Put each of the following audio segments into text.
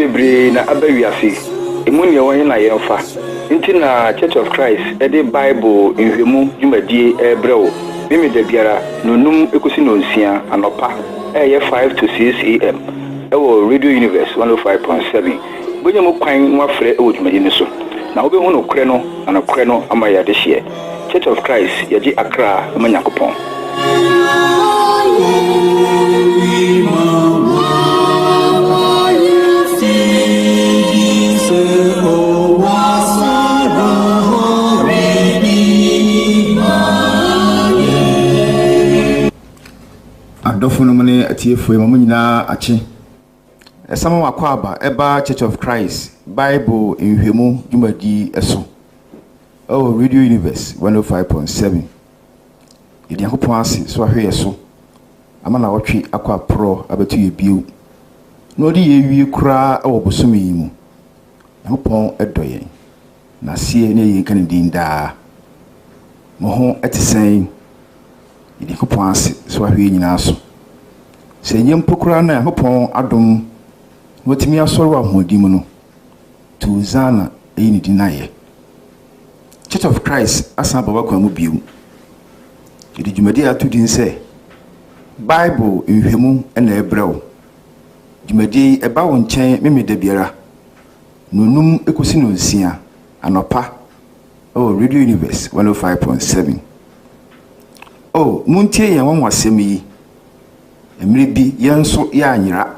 bebre na abawiase emu ne won na yemfa nti na Church of Christ the Bible nhwemu dwumadie ebrewo mimi da biara nonum ekosi no nsia anopa 5 to 6 am ewo Radio Universe 105.7 bonye mo kwan nwafre ewo dwumadie ne so na obe hu no kre no na kre no amaya de hye Church of Christ yaji Accra amanyakopon Adofo mane atiefo emamu nyina ache esama wakwa aba eba Church of Christ Bible nhwemu dwumadi eso Radio Universe 105.7 yedi akopon ase so ahwe yeso ama na wotwe akwa pro abetu yebiu no odi yewie kura awobosome yi mu akopon edoye na sie ne yin kan din da mo ho etisen yedi akopon ase so ahwe nyina so senyem pokura na akopon adom wotimi asoro ahodi mu no tuzana eyini dinaye Church of Christ asa baba kwa mu biu yedi dwumadi atudin se Bible nhwemu na ebrew dwumadi eba wo nchen memeda biara nonum ekosi no nsia anopa Radio Universe 105.7 muntie yan wanwasem yi emre bi yenso ya anyira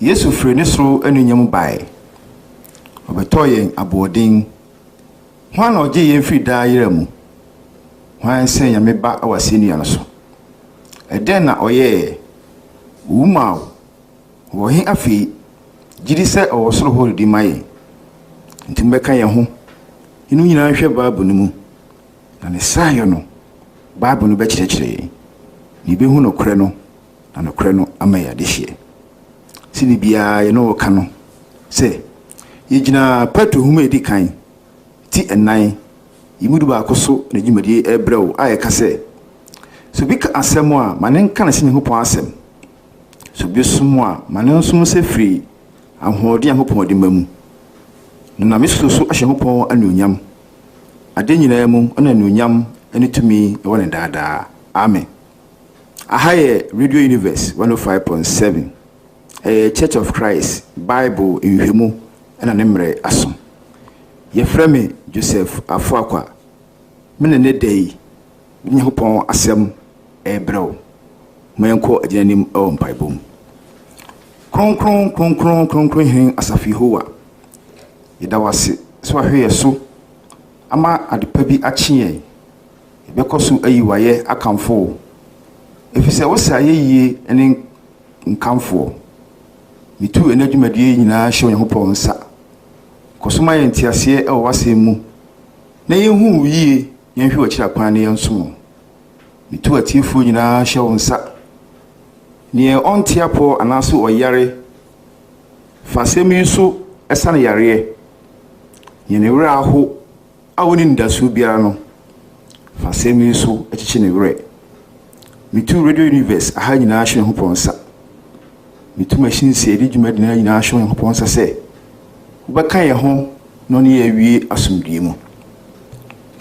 Yesu fre ne so anunyam bae obetoyen abodin hwan oje yen fri da yira mu hwan sen ya meba awaseni ya no so eden na oye wuma wo hin afi gidi se owosoro holidi maye ntimbeka ye ho inu nyina hwe Bible no mu na ne sayo no Bible no be kirekire ni be hu no kore no na no kore no amaya de hie sini bia ye no ka no se yigina patu huma edi kan ti enan yimudu ba koso na dwumadi ebrew aye ka se so bika asemo a manen kan se nyehopon asem so bi sumo a manen sumo se free ahodi ahopon de mamu na miso so ahyehopon anuonyam ade nyina mu ona anuonyam ani tumi e wona daadaa amen ahaye Radio Universe 105.7 Church of Christ Bible nhwemu na nemre aso ye frame Joseph Afuakwa mene ne dei nyehopon asem ebrew menko agyanim o mpaibom kronkron hin asafi howa yedawase so ahwe so ama adepa bi akye bekoso ayiwaye akamfo efise wosa yeye ene nkamfo mitu enadwumadie nyina hye nyehopon nsa kosoma yentiase e wase mu na yehu yie yenhwe wakira kwan ne yenso mitu atiefo nyina hye wonsa ne ontiapo anaso oyare fasemi so esane yare yene wura aho awoni ndasu biara no fasemi so echiche ne wure mitu Radio Universe aha nyina hye nyehopon nsa mitu machine se edi dwumadi na nyina hye nyehopon nsa se ubaka ye ho no ne yawie asomdue mu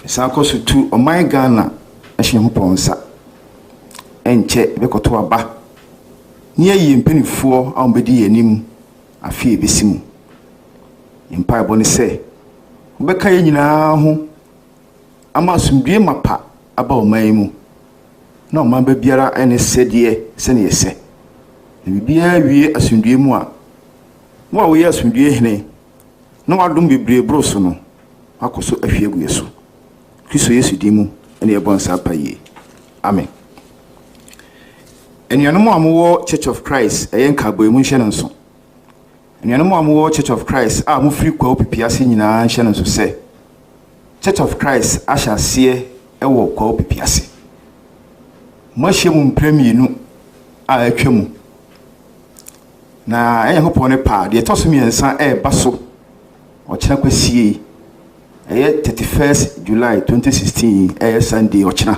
sa koso tu o my Ghana ahye nyehopon nsa enche bekoto aba ni ayi mpanifo a ombedi yanim afie besimu impa ebone se ubaka ye nyina ho ama asomdue mapa aba o man mu na o man ba biara ene sedie se ne yese bibia wie asomdue mu a wo ye asomdue hene no adom bebre broso no akoso ahwie gu yeso Kristo Yesu dimu ene ebonsa paye amen enuanom amowo Church of Christ eyenka boy mu nhye nso enuanom amowo Church of Christ a mo free kwa opipiase nyina nhye nso se Church of Christ ahyase ewo kwa opipiase mo hye mu mpremienu a atwam na enyehopon ne pa de toso miensa baso ochina kwasie 31st July 2016 Sunday ochina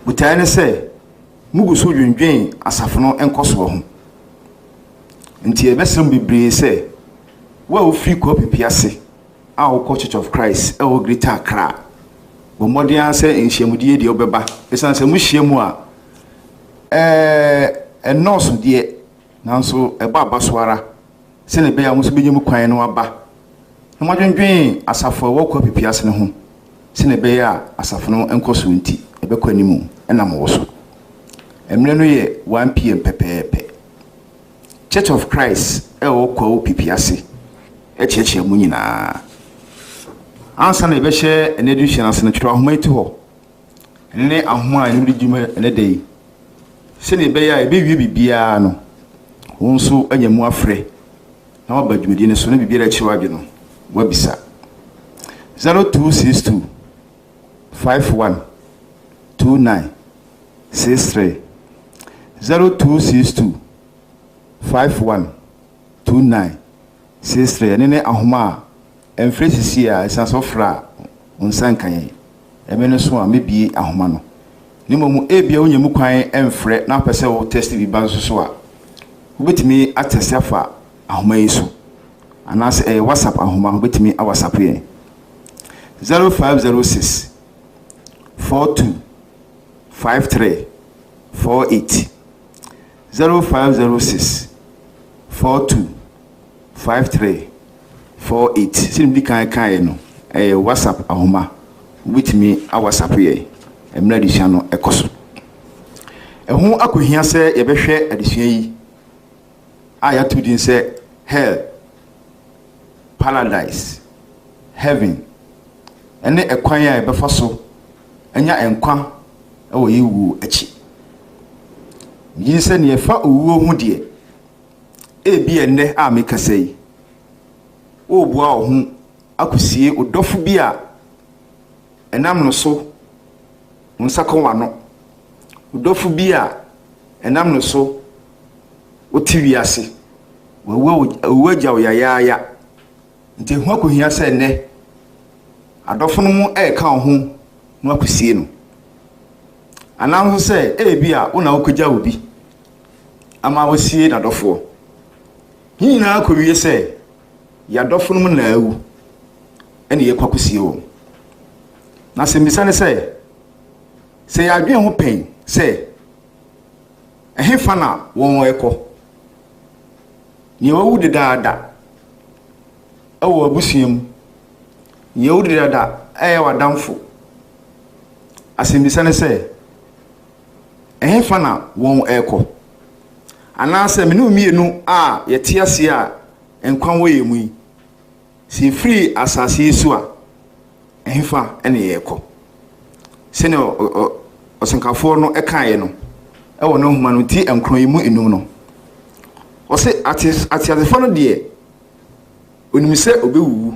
butai ne se muguso dwendwen asafo no enkoso ho nti ebesem bebre se wa ofri ko pipiase a wo Church of Christ e wo Greater Accra bo modern se enhyiamudie de obeba esan se mu hyiamu a nurse de nanso eba abaso ara se ne be ya muso benyem kwan no aba na madwendwen asafo wo ko pipiase ne ho se ne be ya asafo no enkoso nti ebekọ animu enam wo so emre no ye 1 pm pepepe Church of Christ e wo ko pipiase e cheche mu nyina ansa na ebehye enedushian ase na twetwa ahoma iti ho ne ahoma ni bidjuma ene dei se ne be ya ebewie bibia no wonso anyamu afre na wabadwudi ne so ne bibia rechi wadwe no wabisa 0262 51 29 63 0262 51 29 63 ne ahoma emfresisi a esasofra onsankan emene so a mebie ahoma no ni momu ebia onyemu kwan emfre na pese wo test bi banso so a wobetimi atese afa ahoma yi so anas WhatsApp ahoma wobetimi a WhatsApp ye 0506 42 53 48 0506 42 53 48 simbi kan no WhatsApp ahoma with me a WhatsApp ye emra disha no ekoso ehu akohia se yebehwe adisua yi aya to din se hell paradise heaven ene ekwan ya ebefa so enya enkwa ewo yiwu achi yi se ne fa owuo hu de ebi enne a mekasai obua ohu akusie odofo bi a enam no so nsaka wano odofo bi a enam no so otiwiase wawaja oyaya nti hu akohia se ne adofo no mu eka ohu no akusie no anam so se ebi a una okogya obi ama wosie na dofo hina akowie se ya dofo no na awu ene ye kwakusie wo na se misane se ya adwen ho pen se ehefa na won ekọ ni wawu de daada awu abusuam ni wawu de daada wadamfo asimisane se ehefa na won ekọ anase me no mienu a yetiase a enkwan wo yemu yi si free asase su a ehefa ene yekọ sene osenkafo no ekaye no ewo no huma no ti enkron yi mu enum no o se atiasefo no de onimise obewu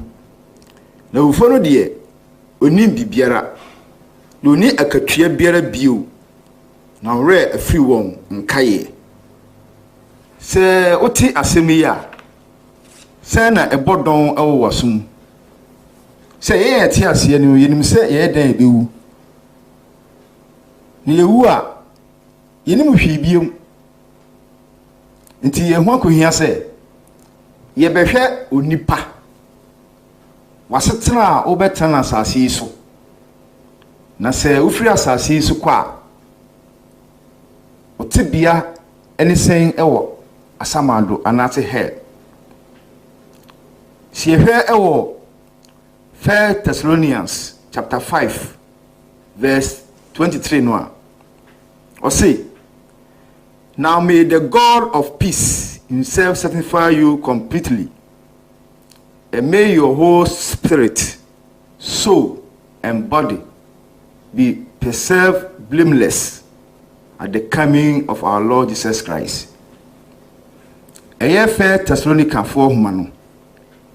na wufo no de onim bibiara na oni akatua biara bio na wre afri won nkaye se oti asemi ya se na ebodon ewo wasum se ye eti ase ni yenim se ye dan ebewu ni yewu a yenim hwibiem nti ye hu akohia se ye behwe onipa wasetena obetena asase so na se ufiri asase so kwa otibia anything ewo asamado anate hell si ehwe ewo 1 Thessalonians chapter 5 verse 23 no or say, now may the God of peace himself sanctify you completely, and may your whole spirit, soul and body be preserved blameless at the coming of our Lord Jesus Christ. Eye 1 Thessalonica 4 humano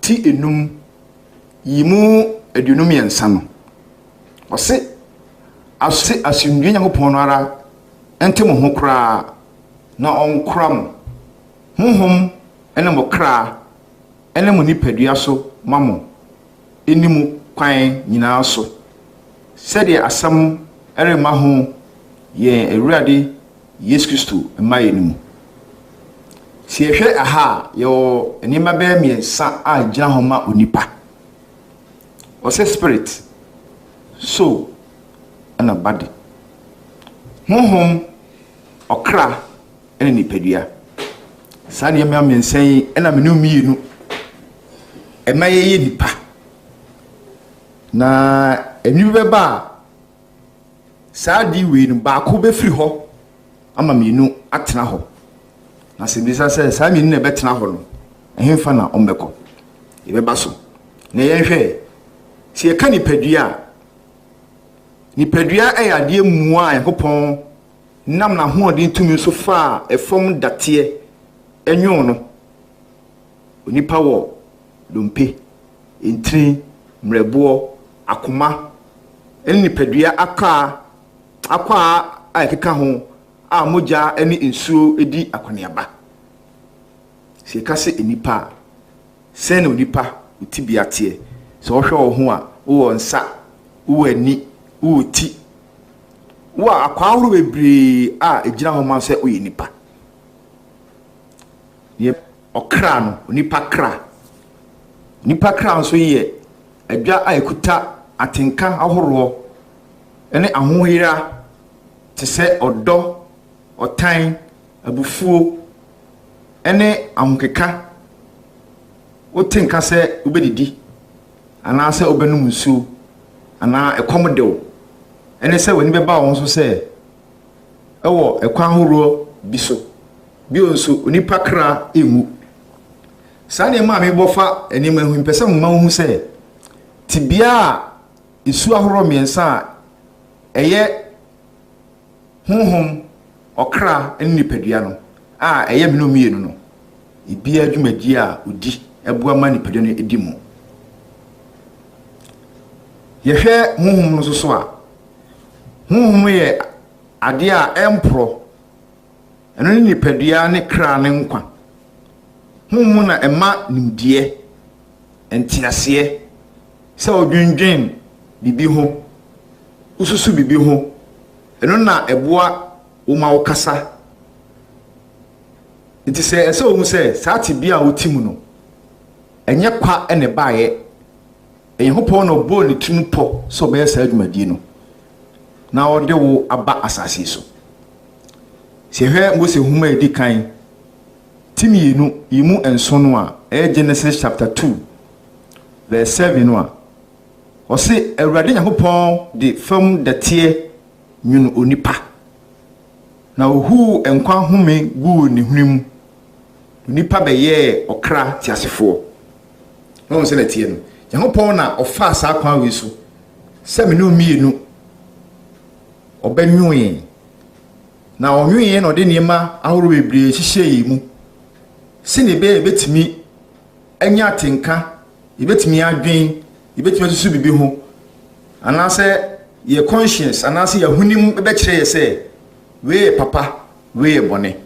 ti enum yimu edunum yensa no ose asundwe Nyankopɔn no ara ente mo ho kra na onkra mo honhom ene mo kra ene mo nipadua so mamo enimu kwan nyina so sede asam erema ho ye Awurade Yesu Kristo emaye nimu si ehwe aha yo enima be miensa a gina homa onipa o se spirit soul and body honhom okra ene nipadua sa ne me miensa yi ena me no mienu emaye nipa na eni be ba sa di we no ba ko be firi ho ama mienu atena ho na se bisa se sa mienu na betena ho no ehemfa na ombeko yebeba so na yenhwe si e ka nipadua ayade mu a yakopon nam na ho odin tumi so fa efom date enwon no onipa wo dompe entri mrebo akoma eni nipadua akwa ayekeka ho a moja eni nsuo edi akwaneaba si ka se enipa se na onipa utibia tie so hwe wo ho a wo nsa wo ani wo ti wo akwahoro bebre a ejina ho ma se oye nipa ye okra no onipa kra nso ye adwa ayekuta atenka ahoro ene ahohira te se odo otan abufuo ene ahonkeka wotenka se ubedidi ana se obenum nsu ana ekomdewo ene se wani beba won so se ewo ekwan horo biso bionso onipa kra emu sa ne ma me bofa enima hu mpese mo ma hu se tibia isu ahoro miensa eye honhom okra eni nipadua no a eye me no mienu no ibia adwumadi a odi ebua ma nipadua no edi mu yehwe honhom no so a honhom ye ade a empro eno ni nipadua ne kra ne nkwa honhom na ema nimdie entiase se odwendwen bibi ho ususu bibi ho eno na eboa wo ma wo kasa nti se ese wo se saati bia wo timu no enye kwa ene baaye Ehopon no bo ni tumpo so be sa adwumadi no na ode wo aba asase so se hwe Mose huma edi kan timienu yimu enso no a Genesis chapter 2 verse 7 no a o se Awurade Yakopon de fam datie nwunu onipa na ohu enkwa home gu ni hunimu onipa be ye okra tiasefo no se na tie no Yakopon na ofa sa kwan we so se me no mienu obenwuye na onwuye na ode niema ahoro bebre hihye yi mu sine be betimi anya tenka ibetimi adwen ibetimi susu bibi ho anase ye conscience anase ya hunim be kire ye se we papa we bone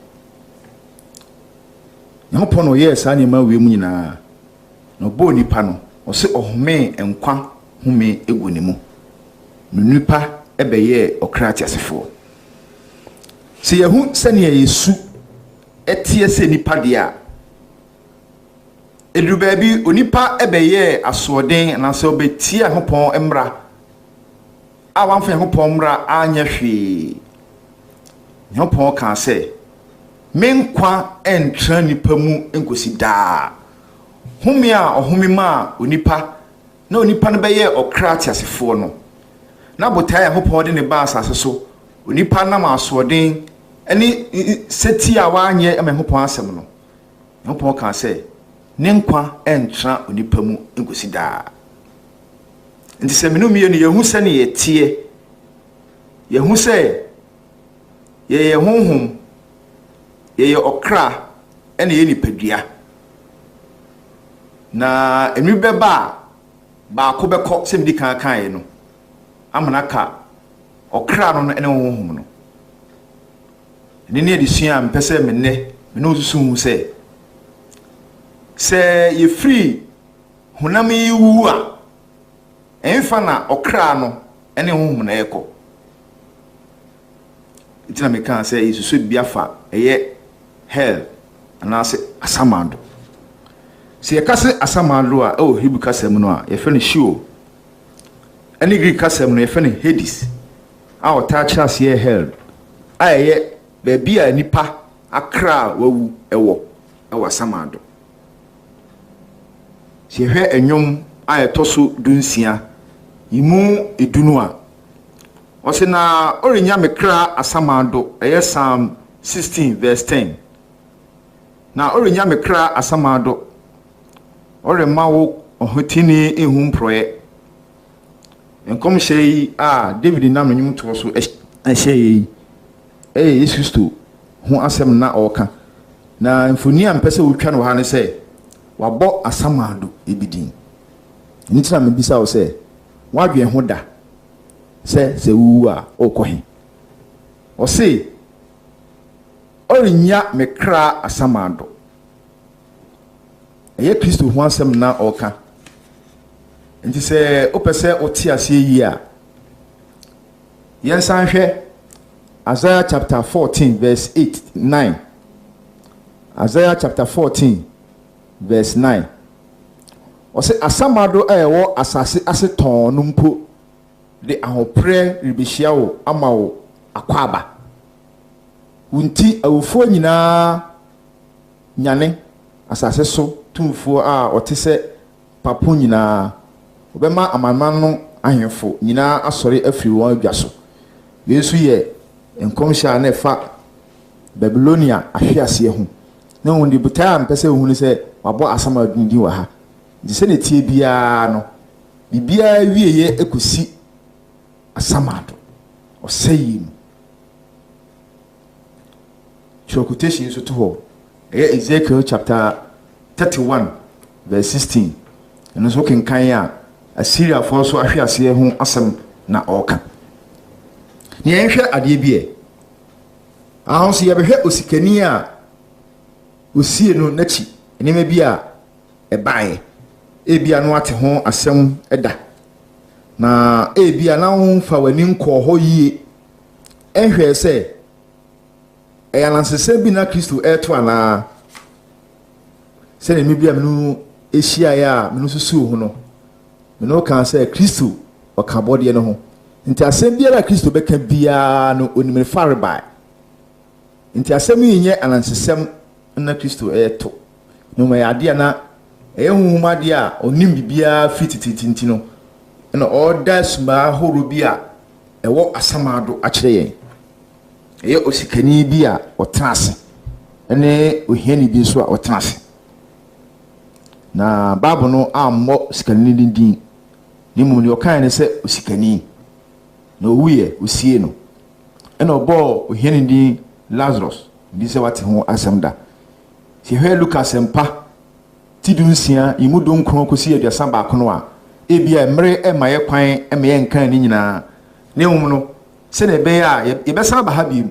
Yakopon no ye sa niema we mu nyina no bo nipa no o se ohome enkwa home egonimu nipa ebeye okrati asefo se yehu sane yesu etie se nipa dia edu baabi onipa ebeye asoden na se obetie Yakopon emra awanfa Yakopon mra anya hwe Yakopon kan se menkwa entra nipa mu enkosi daa home a ohome ma onipa na onipa no beye okrati asefo no na botai Yakopon de ne ba asase so onipa na ma asoden eni seti a wanye ama Yakopon asem no Yakopon kan se ne nkwa entra onipa mu enkosi daa nti se menu miye ne yehu se ne yetie yehu se ye honhom ye okra ene ye nipadua na emi beba ba ko beko se mdi kan kan no amanaka okra no ene honhom no ne edisua mpese menne me no susu hu se ye free honam yiwu a emfa na okra no ene honhom na eko itina me kan se isusu biafa eye hell anaasɛ asamado. Se yɛkase asamado a Hebrew kasɛm no a yɛfrɛ no Sheol. Ɛne Greek kasɛm no yɛfrɛ no Hades. A ɔtaa kyerɛ aseɛ hell. A ɛyɛ baabi a nipa akra wawu ɛwɔ asamado. Se yɛhwɛ ɛnwom a yɛtɔ so dunsia yimu edunu a ɔsɛ na ɔrenya mekra asamado ɛyɛ Psalm 16 verse 10. Na ɔrenya mekra asamado ɔrema wo ɔhotini ehu mproye. Nkom hyɛ a David nam nyum to so ɛhyɛ yi Yesu Kristo ho asɛm na ɔka. Na mfoni a mpɛsɛ wotwa no ha ne sɛ wabɔ asamado ebidin. Ntina me bisa wo sɛ wadwen ho da sɛ wu a okɔhe. Ɔse ɔrenya mekra asamado. Ɛyɛ Kristo ho asɛm na ɔka. Nti sɛ opɛsɛ ɔte ase yi a yɛnsan hwɛ Isaiah chapter 14 verse 8-9. Isaiah chapter 14 verse 9. Ɔsɛ asamado a ɛwɔ asase ase tɔn no mpo de ahopre ribehia wo ama wo akwaba. Wunti awufo nyinaa nyane asase so tumfo a ɔte sɛ papo nyinaa obɛma amanman no ahemfo nyinaa asɔre afiri wɔn adwa so. Yesu yɛ nkɔmhyɛ na ɛfa Babylonia ahweaseɛ ho. Na wɔn de butaa mpɛsɛ ohunu sɛ wabɔ asamado din wɔ ha. Di sɛ ne tie biara no bibia wieye ekosi asamado ɔsɛyi mu. Quotation so to hɔ ɛyɛ Ezekiel chapter 31 verse 16. Ɛno so kenkan a Assyria for so ahweaseɛ ho asɛm na ɔka. Ne yɛhwɛ adeɛ bi ɛ. Ahonso yɛbɛhwɛ osikani a osie no n'akyi nneɛma bi a ɛbae. Ebia no ate ho asɛm ɛda. Na ebia na ho fa wani nkɔ hɔ yie. Ɛhwɛ sɛ ɛyalansese bi na Kristo ɛto ana. Sɛ ne bia menu ehyia ya menu susu ho no. Menu kan sɛ Kristo ɔkabɔde no ho. Nti asɛm biara Kristo bɛka bia no onimere fareba. Nti asɛm yi nyɛ anansesɛm na Kristo ɛto. No ma yade na ɛyɛ huhumade a onim bibia fititinti no. Na ɔda suma horo bi a ɛwɔ asamado akyerɛ yɛn. Ɛyɛ osikani bi a ɔtena ase. Ɛne ohiani bi nso a ɔtena ase. Na Bible no ammɔ sikani din. Ni mu ne ɔkan ne sɛ osikani. Na owuye osie no. Ɛna ɔbɔ ohiani din Lazarus. Bi sɛ wate ho asɛm da. Si hwɛ Lucas mpa tidunsia imu don kron kosi aduasa baako no a ebia mmere emaye kwan emeye nkan ni nyina ne hum no se ne be a yebesa ba ha bi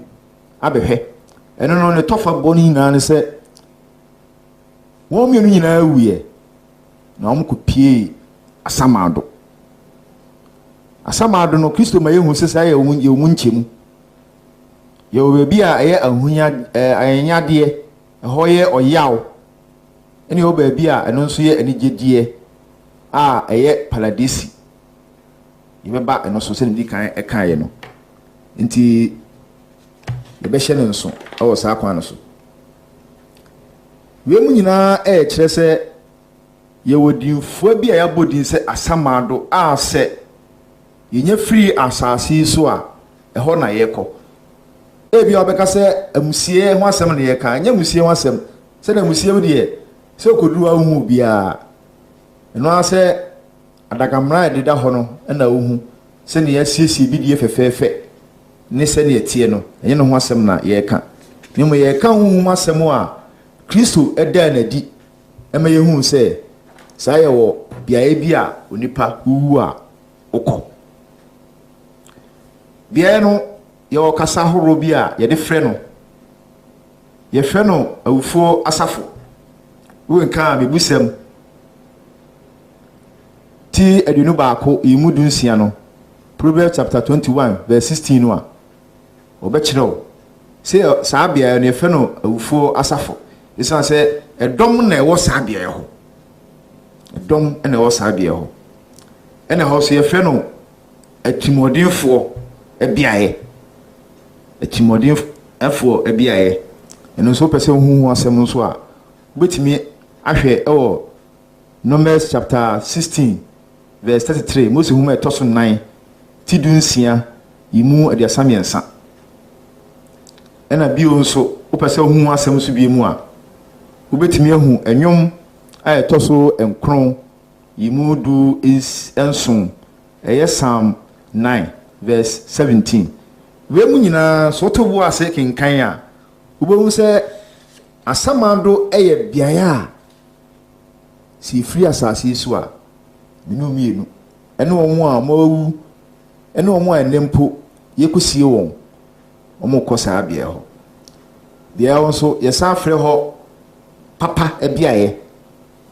abehwe eno no ne tofa boni nyina ne se wo mienu nyina awuye na om kopie asamado no Kristo maye hu se sai ye mu nchemu ye obebi a eye ahunya ayanyade hoye oyaw ene obebi a eno nso ye anigedie a eye paradisi yebeba eno so se ndi kan ekaye no nti yebe hye no nso awo saa kwan no so we mu nyina kyerɛ sɛ ye wodinfo bi a yabodin sɛ asamado a sɛ yenye free asase so a ɛhɔ na yɛkɔ ebi obeka sɛ amusie ho asɛm na yɛka nya amusie ho asɛm sɛ na amusie wo de sɛ koduru ahu bia eno asɛ adagamra ededa hɔ no na ahu sɛ ne yɛsiesie bi die fɛfɛɛfɛ ne sɛ ne etie no ɛnyɛ no ho asɛm na yɛka ne mo yɛka hu asɛm a Kristo ɛda na di ɛma yɛhu sɛ saa yɛ wɔ biae bi a onipa wu a okɔ biae no yɛwɔ kasa horo bi a yɛde frɛ no yɛfrɛ no awufo asafo wo nka bebusɛm ti aduonu baako yimu dunsia no Proverbs chapter 21 verse 16 no a obɛkyerɛw sɛ saa biae no yɛfrɛ no awufo asafo esan sɛ ɛdɔm na ɛwɔ saa bea hɔ ɛdɔm na ɛwɔ saa bea hɔ ɛna hɔ so yɛfrɛ no atimɔdenfoɔ ɛbeaeɛ atimɔdenfoɔ ɛbeaeɛ ɛno nso pɛ sɛ huhu asɛm nso a wobɛtumi ahwɛ ɛwɔ Numbers chapter 16 verse 33 Mose huma ɛtɔ so 9 ti dunsia yimu aduasa mmiɛnsa ɛna bio nso wopɛ sɛ huhu asɛm nso bi mu a wobɛtumi ahu ɛnwom a ɛtɔ so nkron yimu du is enson ɛyɛ Psalm 9 verse 17 we mu nyinaa so to bo ase kenkan a wobɛhu sɛ asamado ɛyɛ biaeɛ a si free asase so a menu mienu ɛne wɔn a mawu ɛne wɔn a nempo yɛkɔsie wɔn wɔn kɔ saa biaeɛ hɔ biaeɛ hɔ nso yɛsan frɛ hɔ papa ɛbiaeɛ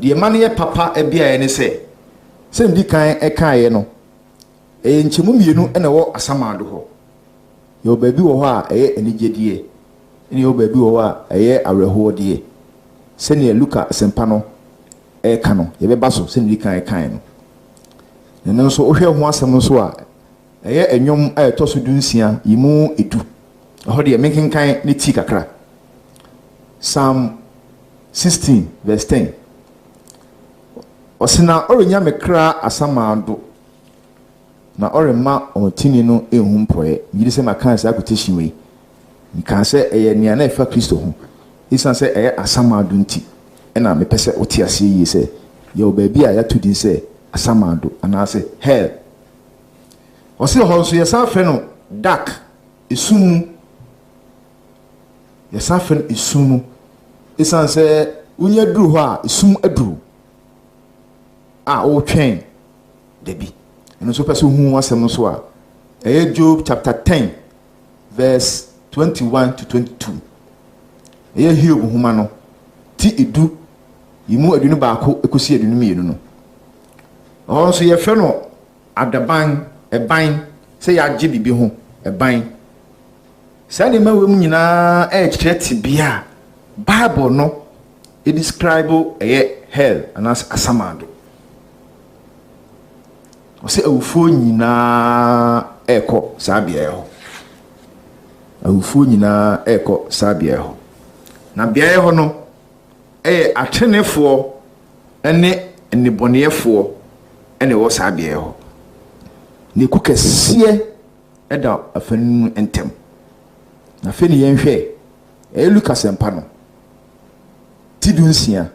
deɛ ma no yɛ papa ɛbiaeɛ ne sɛ ndi kan ɛkaeɛ no ɛyɛ nkyɛmu mienu ɛna wɔ asamado hɔ yɛwɔ baabi wɔ hɔ a ɛyɛ anigyedeɛ ɛne yɛwɔ baabi wɔ hɔ a ɛyɛ awerɛhoɔdeɛ sɛnea Luka asɛmpa no ɛka no yɛbɛba so sɛ ndi kan ɛkaeɛ no ɛno nso wohwɛ ho asɛm nso a ɛyɛ ɛnwom a ɛtɔ so 16 yimu edu ɛhɔ deɛ menkenkan ne ti kakra Psalm 16 verse 10 ɔsena ɔrenya mekra asamado na ɔrema ɔtini no ehum mpoe yiri sɛ maka sɛ akotehyim yi nika sɛ ɛyɛ nea na ɛfa Kristo ho isan sɛ ɛyɛ asamado nti ɛna mepɛ sɛ wote ase yi sɛ yɛ baabi a yɛato din sɛ asamado anaasɛ hell ɔsɛ hɔ nso yɛsan fɛ no dark esum yɛsan fɛ no esum isan sɛ wonya duru hɔ a esum aduru a wotwɛn dabi ɛno nso pɛ sɛ hu asɛm nso a ɛyɛ Job chapter 10 verse 21 to 22 ɛyɛ Hiob homa no ti edu yimu adunu baako ekosi adunu mienu no ɔhɔ nso yɛfrɛ no adaban ɛban sɛ yɛagye bibi ho ɛban saa nneɛma wɔ mu nyinaa ɛkyerɛ tibia Bible no describe ɛyɛ hell anaasɛ asamado ɔsɛ awufuo nyinaa ɛkɔ saa beaeɛ hɔ awufuo nyinaa ɛkɔ saa beaeɛ hɔ na beaeɛ hɔ no ɛyɛ atrenefoɔ ɛne nnebɔneyɛfoɔ ɛne wɔ saa beaeɛ hɔ ne ku kɛseɛ ɛda afanu ntɛm na afei ne yɛnhwɛ ɛyɛ Luka sɛmpa no ti dunsia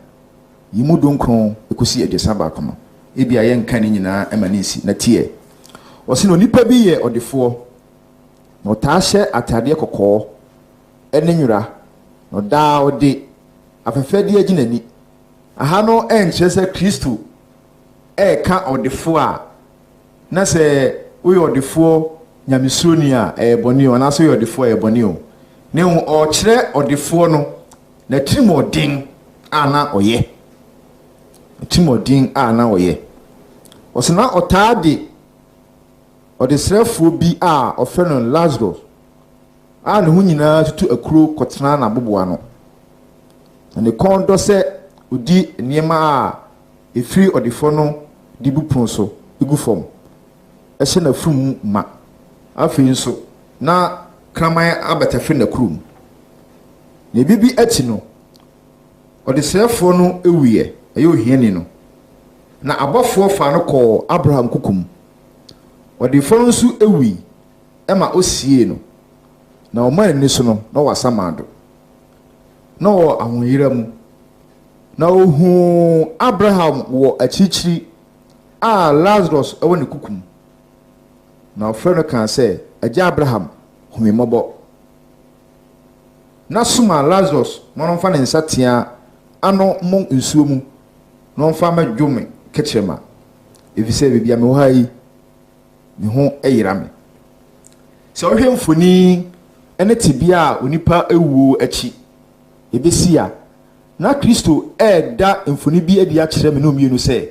yimu donkron ekosi aduasa baako no ebi a yɛnka ne nyinaa ɛma ne nsi na tie ɔse no nipa bi yɛ ɔdefoɔ na ɔtaa hyɛ atadeɛ kɔkɔɔ ɛne nwura na ɔdaa ɔde afɛfɛdeɛ agyi n'ani aha no ɛnkyerɛ sɛ Kristo ɛɛka ɔdefoɔ a na sɛ woyɛ ɔdefoɔ nyamesuroni a ɛyɛ bɔne o anaasɛ woyɛ ɔdefoɔ ɛyɛ bɔne o ne ho ɔkyerɛ ɔdefoɔ no na tirimɔden a na ɔyɛ timodin a na ɔyɛ ɔsena ɔtaa de ɔdesrɛfoɔ bi a ɔfrɛ no Lazarus a ne ho nyinaa tutu akuro kɔtena na boboa no na ne kɔn dɔ sɛ odi nneɛma a efiri ɔdefoɔ no di bupon so egu fam ɛhyɛ na furu ma afei nso na kraman abɛtɛfɛ na kurom na bibi akyi no ɔdesrɛfoɔ no ewiɛ ɛyɛ ohiani no na abɔfoɔ fa no kɔ Abraham kukum ɔdefoɔ no nso ewi ɛma osie no na ɔman ni so no na wasamado na wɔ ahoyira mu na ohu Abraham wɔ akyirikyiri a Lazarus ɛwɔ ne kukum na ɔfrɛ no kan sɛ agya Abraham homemɔbɔ na soma Lazarus na ɔmfa ne nsa tea ano mo nsuo mu na ɔmfa madwome kɛkyerɛma efisɛ bibia me wɔ ha yi me ho ɛyira me sɛ ɔhwɛ mfoni ɛne tibia a onipa ewuo akyi ebesi a na Kristo ɛda mfoni bi adi akyerɛ me no mienu sɛ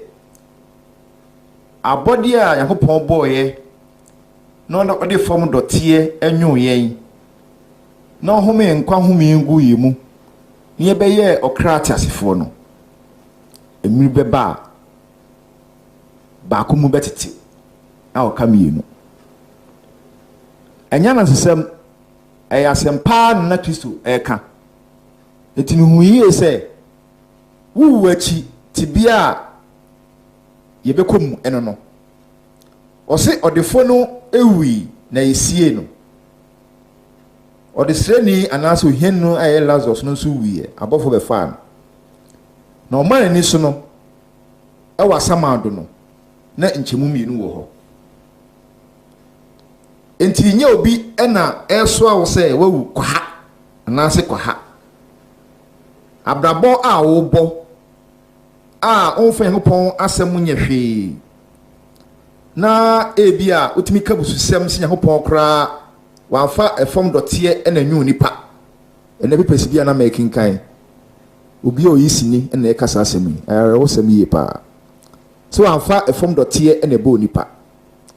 abɔde a Yakobɔn bɔɔyɛ na ɔde fam dɔteɛ enwo yɛn na ɔhome nkwa home ngu yemu Nye bɛyɛ ɔkra tiasefo no. Emiri bɛba baako mu bɛtete. A ɔka mienu. Enya na sesem ɛyɛ asɛmpa na Kristo ɛka. Eti hu yie sɛ wu wachi tibia yɛbɛkɔm ɛno no. Ɔse ɔdefo no ewi na esie no. Ɔde sreni anaso ohien no ayɛ Lazarus no so wiye abɔfo bɛfa no. Na ɔman ni so no ɛwɔ asamado no na nkyemu mienu wɔ hɔ. Enti nye obi ɛna ɛso awo sɛ wawu kwaha anaase kwaha. Abrabɔ a wobɔ a onfa Nyankopɔn asɛm nyɛ hwee. Na ebi a utimi kabususɛm si Nyankopɔn koraa wafa efom dɔteɛ ɛna nwu nipa. Ɛna bi pɛsi bia na makinkan. Obi a oyisini ɛna ɛkasa asɛm yi. Ɛwɔ sɛm yi pa. So wafa efom dɔteɛ ɛna ɛbɔ nipa.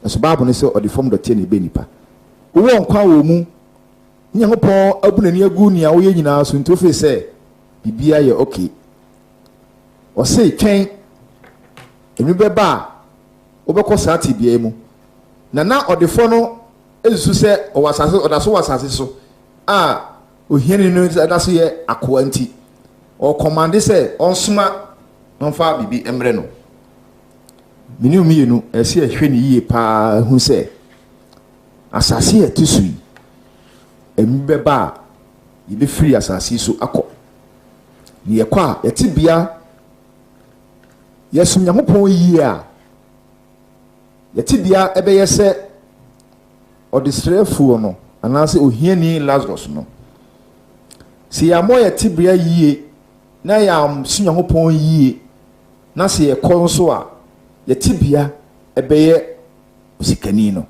Ɛso Bible ne sɛ ɔde fom dɔteɛ na ɛbɛ nipa. Wo nkwa wɔ mu. Nyankopɔn abunani agu nia wo yɛ nyinaa so ntofe sɛ bibia yɛ okay. Ɔsɛ twɛn emi bɛba wobɛkɔ saa tibia mu. Na ɔdefo no ezusu sɛ ɔwasase ɔdaso wasase so a ohiani no daso yɛ akoa nti ɔkomande sɛ ɔnsoma ɔmfa bibi emre no. Miniu mienu ɛsi ahwɛ ne yie paa hu sɛ asase yɛ tisui emi bɛba yibe free asase so akɔ. Ni yɛkɔ a yɛtibia yɛsum Nyankopɔn yie a yɛtibia ɛbɛyɛ sɛ ɔdesrɛfo no anaasɛ ohiani Lazarus no. Si yɛamɔ yɛtibia yie na yɛamsum Nyankopɔn yie na sɛ yɛkɔ nso a yɛtibia ɛbɛyɛ osikani no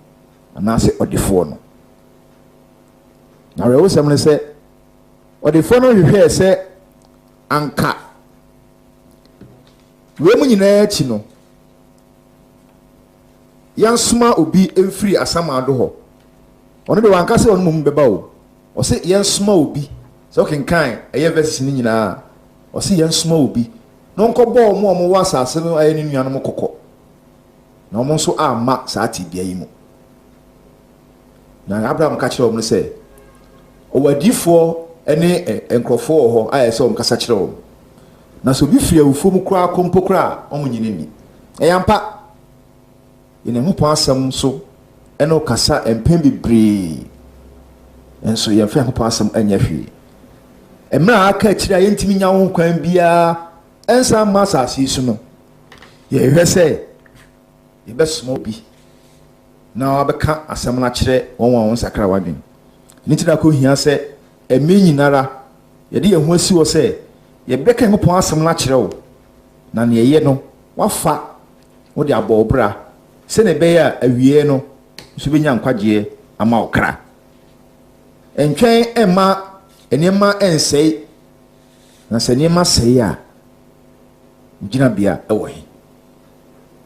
anaasɛ ɔdefo no. Na rewo sɛm ne sɛ ɔdefo no hwehwɛ sɛ anka wemu nyinaa akyi no yansoma obi emfiri asamado hɔ. Ɔno de wanka sɛ ɔno mum bɛba o. Ɔse yansoma obi sɛ ɔkenkan ɛyɛ verses ni nyinaa. Ɔse yansoma obi na ɔnkɔbɔ ɔmo wɔ asase no ayɛ ne nuanom kɔkɔ. Na ɔmo nso amma saa tibia yi mu. Na Abraham ka kyerɛ ɔmo sɛ ɔwadifo ɛne nkrɔfo wɔ hɔ ayɛ sɛ ɔmo kasa kyerɛ ɔmo. Na so bi firi awufo mu kura kompo kura ɔmo nyine ni. Ɛyampa yɛn Nyankopɔn asɛm so ɛna ɔkasa mpɛn bebree. Enso yɛn fɛ Nyankopɔn asɛm ɛnyɛ hwee. Emra aka akyire a yɛntimi nya ho kwan bia ɛnsa ma asase so no. Yɛhwɛ sɛ yɛbɛsoma obi na wabɛka asɛm na kyerɛ wɔn sakra wadwen. Nitina ko hia sɛ emi nyinara yɛde yɛn ho asi wɔ sɛ yɛbɛka Nyankopɔn asɛm na kyerɛ wo na ne yɛ no wafa wo de abɔ obra sɛ ne bɛyɛ a awie no so benya nkwagye ama okra. Entwɛn ɛma enema ensɛe na sɛ nneɛma sɛe a gyina bia ɛwɔ he.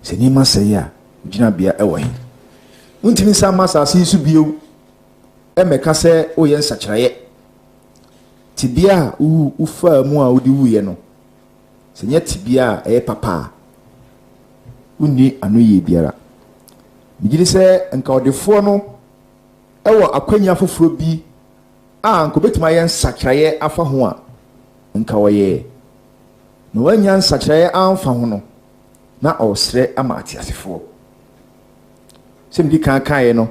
Sɛ nneɛma sɛe a gyina bia ɛwɔ he. Untimi sa ma asase so bio ɛmɛka sɛ oyɛ nsakyerɛyɛ tibia ufa mu a odi wuye no. Sɛ nyɛ tibia ɛyɛ papa unni anoyɛ biara. Migiri sɛ nka ɔdefo no ɛwɔ akwanya foforo bi a nko betuma yɛ nsakyerɛyɛ afa ho a nka wɔyɛ. Na wanya nsakyerɛyɛ amfa ho no na ɔsrɛ ama atiasefo. Sɛ mdi kan kae no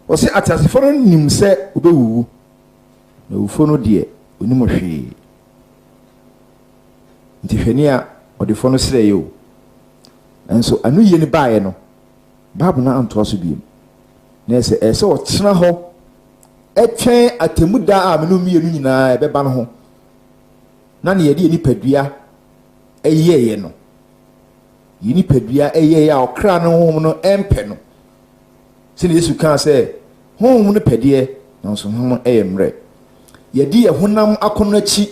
ɔsɛ atiasefo no nim sɛ obɛwuwu na wufo no deɛ onim hwee. Nti hwani a ɔdefo no srɛ yɛ o. Enso anu yie ne bae no Bible na anto aso biem. Na ɛsɛ ɔtena hɔ ɛtwɛn atemuda a menu mienu nyinaa ɛbɛba no ho. Na ne yɛde nipadua ɛyɛyɛ no. Yi nipadua ɛyɛyɛ a ɔkra no honhom no ɛmpɛ no. Sɛ Yesu ka sɛ honhom no pɛdeɛ na nso honhom ɛyɛ mmerɛ. Yɛde yɛ honam akɔno akyi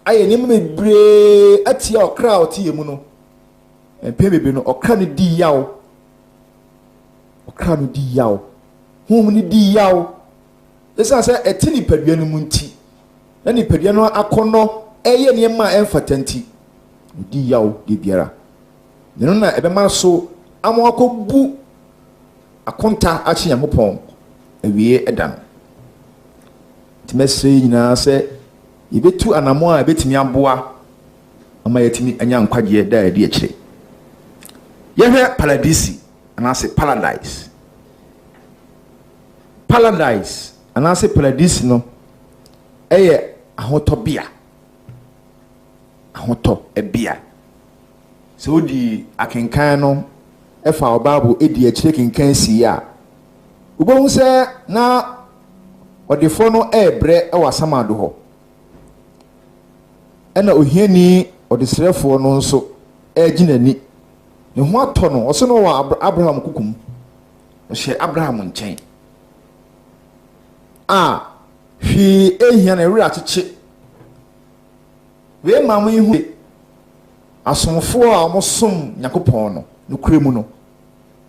ayɛ ne mebree atia ɔkra a ɔte yɛ mu no. Empɛ bebe no ɔkra no di yaw. Ɔkra no di yaw. Honhom no di yaw. Ɛsan sɛ ɛte nipadua no mu nti. Na nipadua no akɔnɔ eye niema emfatanti odi yaw de biara neno na ebema so amoakobu akonta achi Nyankopɔn awie edan timesre nyina se yebetu anamo a betimi aboa ama yetimi anya nkwagye da edi akire yehwe paradisi anase paradise anase paradise no eye ahotobia ahoto ebia so di akenkan no efa obabu edi akire kenkan si ya ubon se na odefo no ebre ewasamado ho ena ohiani odesrefo no nso eginani ne ho ato no oso no wa Abraham kukum o hye Abraham nchen hwi ehia na ewura acheche we mamu ihu asomfo a omosom Nyankopɔn no no kuremu no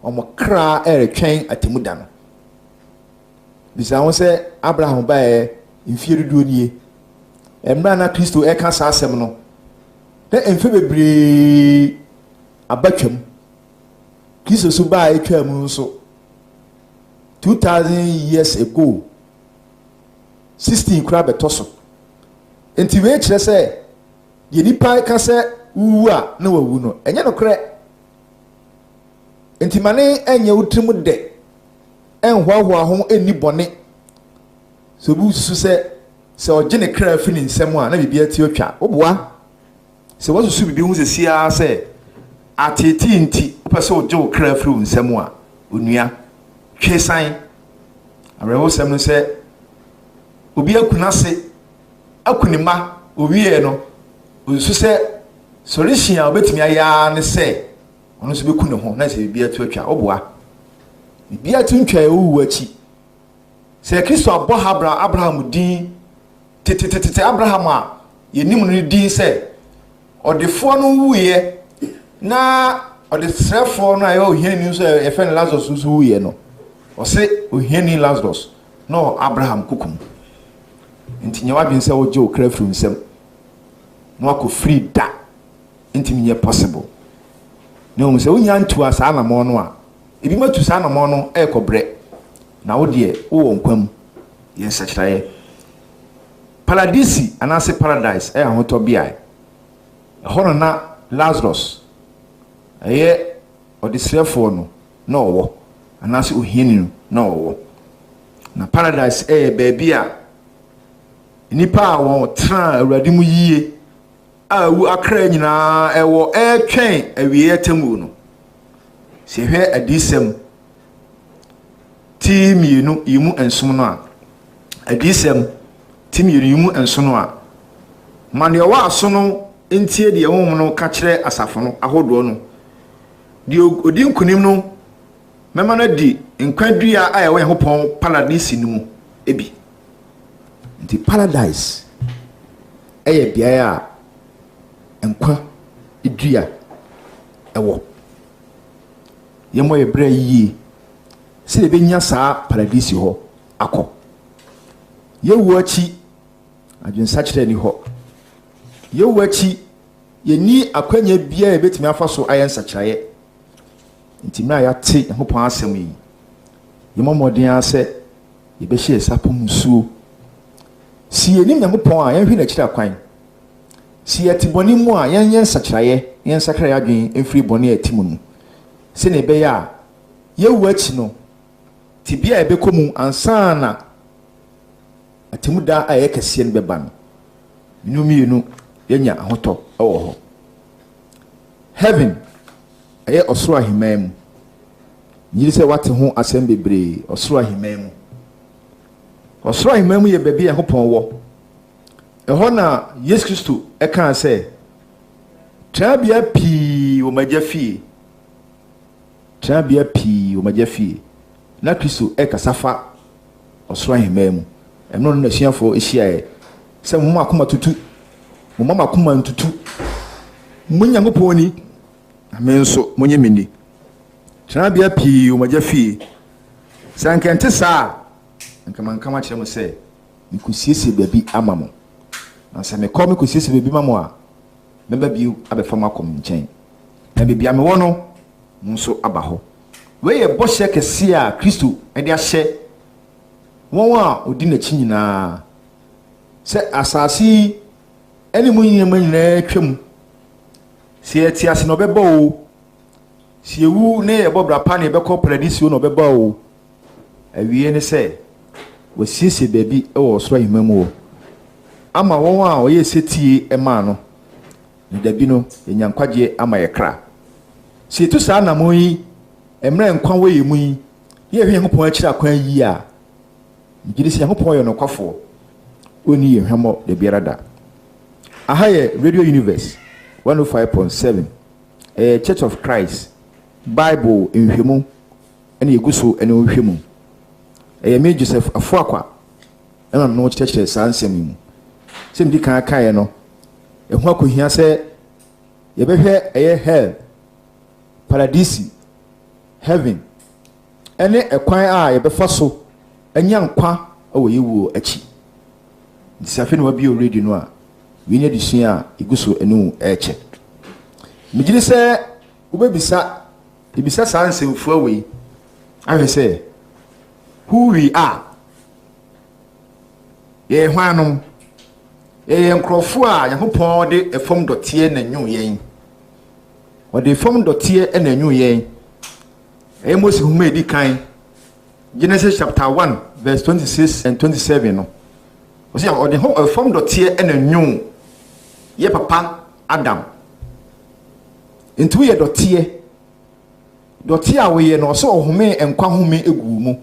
omokra eretwen atemuda no bisa won se Abraham bae mfie duo nie emra na Kristo eka sa asem no na emfe bebre abatwam Kristo so bae twam nso 2000 years ago 16 kura betoso enti we kire se ye nipa ka se wu a na wawu no enye no kre enti mane enye wutrim de enhwahwa ho eni bone so bu su se ogene kra fi ni nsem a na bibia ti otwa oboa se wasu bibi hu se sia se ateti nti pese oje o kra fi nsem a onua hwesan arewo sem no se obi akunase akunima owie no osu se solution a obetimi aya ne se ono so beku ne ho na se bibia ti otwa oboa bibia ti ntwa ewu achi se Kristo abo Abraham din tete Abraham a yenim no din se odefo no wuye na odesrefo no ayo ohiani so efen Lazarus so wuye no o se ohiani Lazarus no Abraham kukum nti nyawa bin se oje okra fru nsem no akọ free da nti menye possible no se onya ntu asa na mo no a ebi matu sa na mo no ekobre na wo de wo nkwam yensachiraye paradisi anase paradise ahoto bia hono na Lazarus odisrefo no na owo anase ohiani na owo na paradise baby a nipa a won tra awurade mu yie a wu akra nyina ewo twen awie temu no se hwe adisem ti mienu yimu ensom no a adisem ti mienu yimu enso no a mane wa aso no entie de ehom no ka kire asafo no ahodo no di odi nkunim no mema na di nkwadua a ewe hopon paradise ni mu ebi nti paradise bia a enkwa edua ewo yemo ebra yi se be nya saa paradise ho akọ yewu achi adwensa kire ni ho yewu achi yeni akwanya bia ebetimi afa so ayensa kiraye nti na ya te hopon asem yi yemo modin ase yebe hye sapom suo si enim Nyankopɔn a yenhwe na kira kwan si yetiboni mu a yensa kiraye yensa kira adwen emfiri boni atimu no se ne be ya yewu achi no tibia ebekomu ansa na atimu da a yekase ne beba no minumiyenu yenya ahoto ewo ho heaven osoro ahimam nyiri se wate ho asem bebre osoro ahimam ye bebi Nyankopɔn wo eho na Yesu Kristo eka se trabia pi wo magya fie na Kristo ekasafa osoro ahimam emno no nasuafo ehia se mo akoma tutu mo mama akoma ntutu mo Nyankopɔn ni amenso monye mini trabia pi wo magya fie sankente saa nkama kire mo se nikusiese babi amamo na se me call me ko sisi bebi ma mo a member bi abefa makom nchen na bibia me wo no nso aba ho we ye bɔhyɛ kɛse a Kristo ɛde ahyɛ wɔn a odi n'akyi nyinaa sɛ asase ɛne mu nyinaa twam sɛ ɛte ase no bɛbɔ o sɛ ewu ne yɛbɔ brapa ne yɛbɛkɔ paradise no bɛbɔ o awie ne sɛ wɔsiesie baabi ɛwɔ ɔsoro ahima mu o ama wɔn a ɔyɛ setie ɛma no ne dabi no enyankwagye ama yɛ kra sɛ etu saa namɔ yi emre nkwa wɔ yɛ mu yi yɛ hwɛ Nyankopɔn akyira akwan yi a ngiri sɛ Nyankopɔn yɛ nokwafo oni yɛ hwɛmɔ de biara da aha yɛ Radio Universe 105.7 Church of Christ Bible nhwɛmu ɛna yɛgu so ɛna nhwɛmu me Joseph Afuakwa ɛna no kyerɛkyerɛ saa nsɛm mu sɛ mdi kan kae no ɛho akohia sɛ yɛbɛhwɛ ɛyɛ hell paradise heaven ɛne ɛkwan a yɛbɛfa so anya nkwa ɛwɔ yɛwuo akyi nsafe no wabi already no a winya disua a igu so enu ɛkyɛ megyere sɛ wobɛbisa ibisa saa nsɛmfo awei ahwɛ sɛ who we are yɛ hwanom yɛ nkrɔfo a Nyankopɔn de ɛfam dɔteɛ na nwu yɛn wɔde fam dɔteɛ na nwu yɛn Moses who made kind Genesis chapter 1 verse 26 and 27 no. Was ya the whole form dot and a new ye papa Adam. Into ye dot we no so home and kwa home egumu.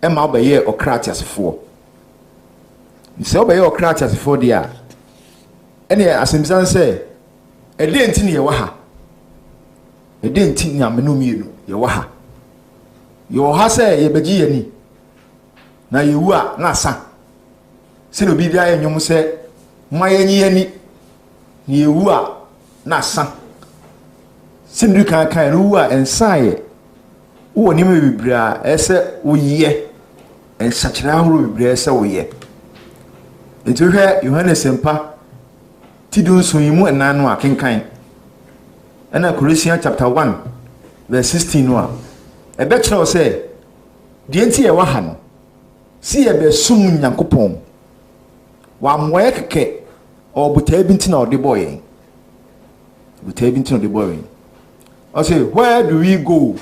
Emma be ye or Cratias for. So be your Cratias for dia. Any as him say a didn't in ye waha. A didn't in ya menu. Yewaha Yewaha say ye beji ani na yewu a na asa se no bi dia enwom se mayenyi ani ni yewu a na asa se ndu kan kan no wu a ensaye wo ni me bibira ese wo ye ensachira horo bibira ese wo ye nti hwe Yohane Sempa tidun so yimu enanu akenkan ana Colossians chapter 1 verse 16 no a bekyerɛ sɛ die nti yɛ waha no si yɛ be sum Nyankopɔn wa mmoɛ keke obutaa bi nti na ɔde bɔyɛ butaa bi nti na ɔde bɔyɛ I say where do we go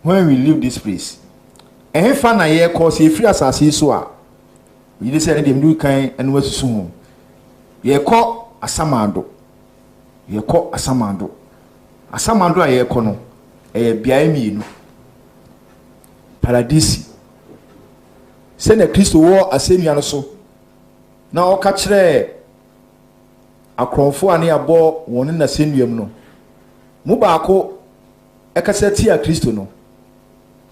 when we leave this place fa na yɛ kɔ sɛ free asase so a yi sɛ ne dem du kan enu asusu ho yɛ kɔ asamando a yɛ kɔ no biae mienu paradisi se na Kristo wo asemia no so na o ka kire akronfo ane abo won na senuam no mu baako ekasati a Kristo no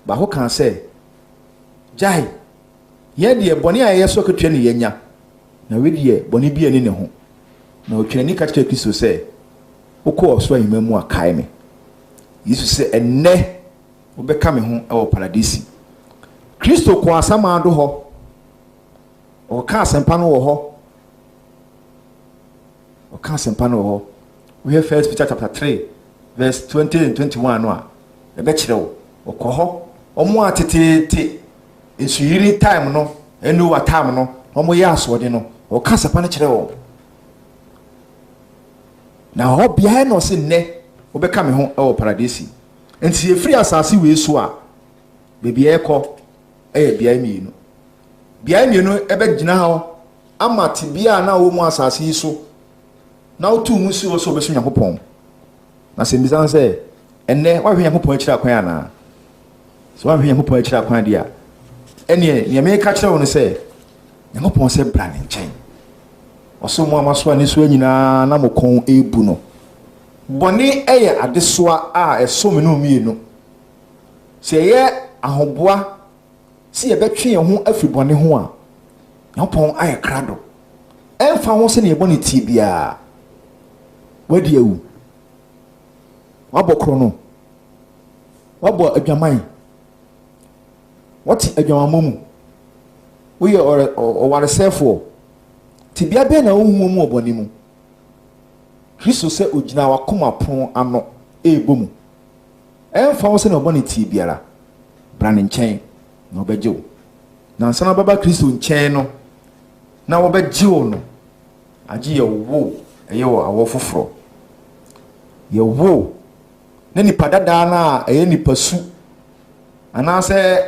ba ho kan se jai ye de boni a ye so ketwa ne yenya na we de boni bi ani ne ho na o twani ka kire Kristo se ukọ oso ahimamu akae me Yesu se enne obeka me ho e wo paradise Kristo ko asama do ho o ka asempa no wo ho we have First Peter chapter 3 verse 20 and 21 no a e be kire wo okọ ho omo atetete esuyiri time no enu wa time no omo ya asode no o ka asempa no kire wo na ho bia no se nne obeka me ho e wo paradise enti efiri asase we so a bebi ekọ bia mienu ebe gina ha amati bia na wo mu asase yi so na otu mu si wo so be so Nyankopɔn na se mbizan se enne wa hwe Nyankopɔn akira kwan ana so wa hwe Nyankopɔn akira kwan dia ene ne me ka kira wo no se Nyankopɔn se bra ne nkyɛn oso mu amaso ani so nyina na mokon ebu no bɔne ɛyɛ adesoa a ɛso me no mienu sɛ ɛyɛ ahoboa si yɛbɛtwe yɛn ho afiri bɔne ho a Nyankopɔn ayɛ krado ɛmfa ho sɛ ne yɛbɔ ne tie biara wadi awu wabɔ koro no wabɔ adwaman wɔte adwamamɔ mu woyɛ ɔwaresɛfoɔ Tibia be na ohu mu oboni mu. Kristo se ogina wakoma pon ano ebomu. Emfa wo se na oboni ti biara. Bra ne nchen na obegye wo. Na nsa na baba Kristo nchen no na obegye wo no. Agye ye wo eye wo awo foforo. Ye wo na nipa dada na eye nipa su. Ana se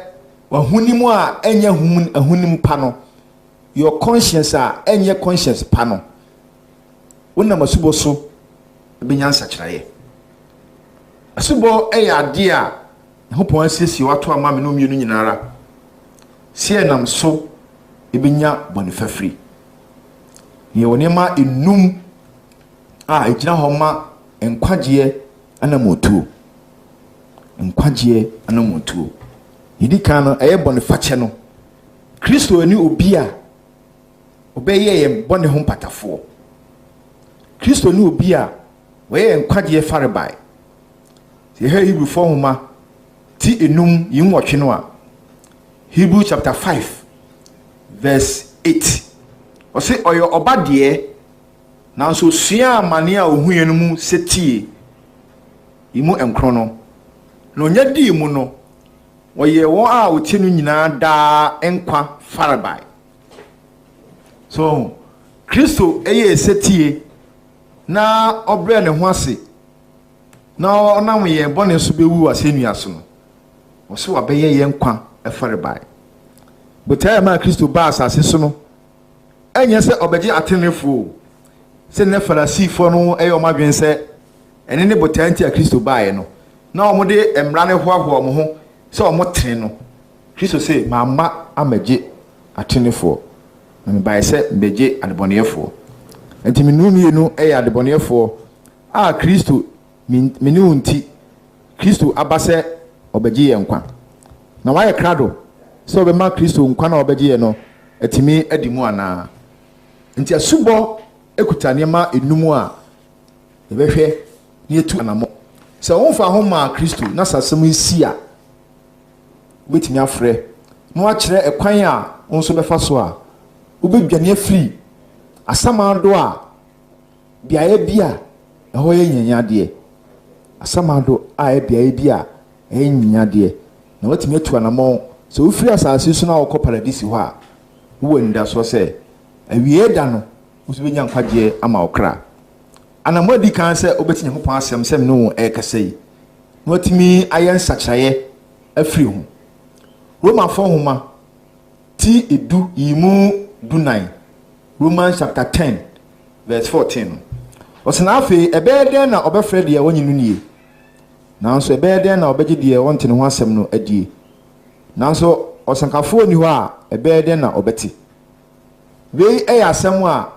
wahunim a enye ahunim pa no. Your conscience enye conscience pa no. Wona masubo so benyansa kyerɛ. Asubo ade a hopon asiesie wato ama me no mienu nyinara. Sie nam so ebenya bonifafri. Ye wonema enum a ejina homa enkwagye anamotuo. Enkwagye anamotuo. Yidi kan no eye bonifache no. Kristo ani obi a obeye ye bone ho patafo. Kristo ni obi a we enkwagye farebai. Se he Hebrew homa ti enum yinwotwe no a Hebrew chapter 5 verse 8. Ose oyo obade nanso sua amane a ohuye no mu setie imu enkro no no nya di mu no woye won a otie no nyina da enkwa farebai. So Kristo eye setie na obre ne ho ase na onam ye bone so bewu asenu aso no wo se wabeye ye nkwa efarebai. But ma Kristo ba asase so no enye se obegye atenefo se ne Farisifo no eyo madwen se ene ne botanti a Kristo baaye no na omode emra ne hoaho omo ho se omo ten no Kristo se mama amagye atenefo na me baaye se mbegye adebonefo. Enti menunu no eya adebonefo a Kristo menu nti Kristo abase obegye ye nkwa na waye krado so be ma Kristo nkwa na obegye ye no etimi adimu ana. Nti asubo ekutane ma enumu a ebehwe ne etu anamo se wonfa ho ma Kristo na sasem isi a betimi afre no a kire ekwan a wonso befa so a ubedwane afri asamado a biaye bia eho ye nyanya de asamado a biaye bia nyanya de na watimi etu anamo so ufri asase so na wokọ paradise ho a wo nda so se awie da no usubenya nkwagye ama okra anamo di kan se obeti Nyankopon asem sem no ekasai no watimi ayen sakyraye afri ho Roma 4 homa ti edu yimu dunai Romans chapter 10 verse 14 osena afi ebeden na obefre de wanyinu nie nanso ebeden na obegye de wonte ne ho asem no adie nanso osankafo ni ho a ebeden na obeti we asem a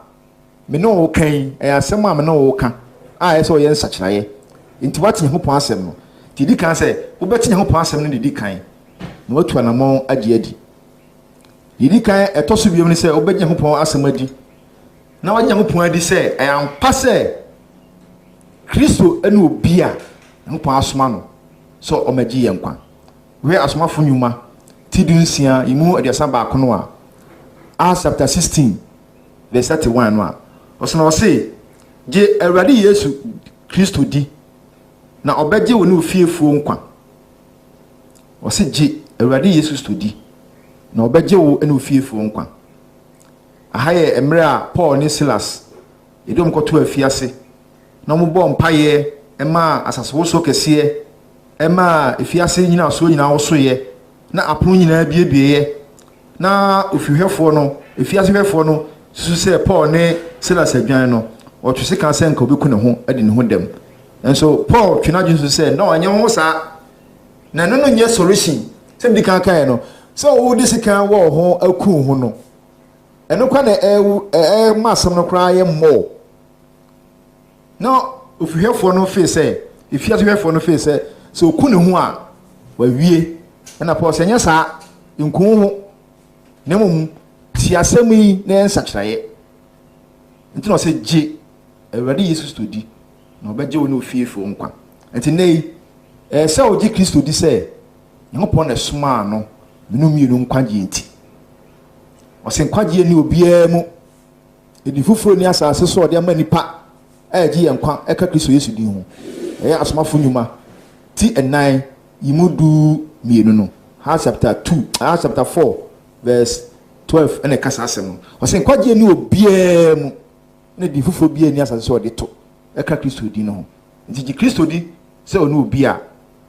me no wo kan asem a me no wo ka a ese oye nsakyraye nti wate Nyankopon asem no ti di kan se wo beti Nyankopon asem no di kan na watu anamon adi di kan etoso biom ni se wo beti Nyankopon asem adi na wa Nyankopon adi se ayampa se Kristo enu obi a Nyankopon asoma no so omagi ye nkwa we asomafo nyuma ti dunsia imu adiasa ba kono a Acts chapter 16 verse 31 no a osona ose je Awurade Yesu Kristo di na obegye wo ne ofiefuo nkwa ose je Awurade Yesu Kristo di na obegye wo ne ofiefuo nkwa ahaye emre a Paul ne Silas edom koto afiase na mo bɔ mpaye ema asaso so kese ema afiase nyina so nyina wo so ye na apono nyina biebie na ofihwefo no afiase hwefo no susu se Paul ne Silas adwan no otwese kan se nka obeku ne ho ade ne ho dem enso Paul twina dwunso se no anye ho sa na no nye solution se ndi kan kan no so wo disi kan wo ho aku ho no eno kwa na masam no kra ye mo no ofihwefo no fe se afiase hwefo no fe se so oku ne ho a wa wie na Paul se nya sa nku ho ne mum ti asemi na nsakyraye nti no se je Awurade Yesu Kristo di na obegye wo ne ofiefo nkwa nti nei se ogi Kristo di se Nyankopon na soma no menu mienu nkwagye nti o se nkwagye ni obiaa mu edi fufuro ni asase so ode ama nipa ji yenkwa eka Kristo Yesu di ho asomafo nyuma ti enan yimudu mienu no chapter 2 chapter 4 verse 12 ene kasa asem o se nkwaje ni obia mu ne di fufuro bia ni asase so ode to eka Kristo di no ho nti Kristo di se onu obia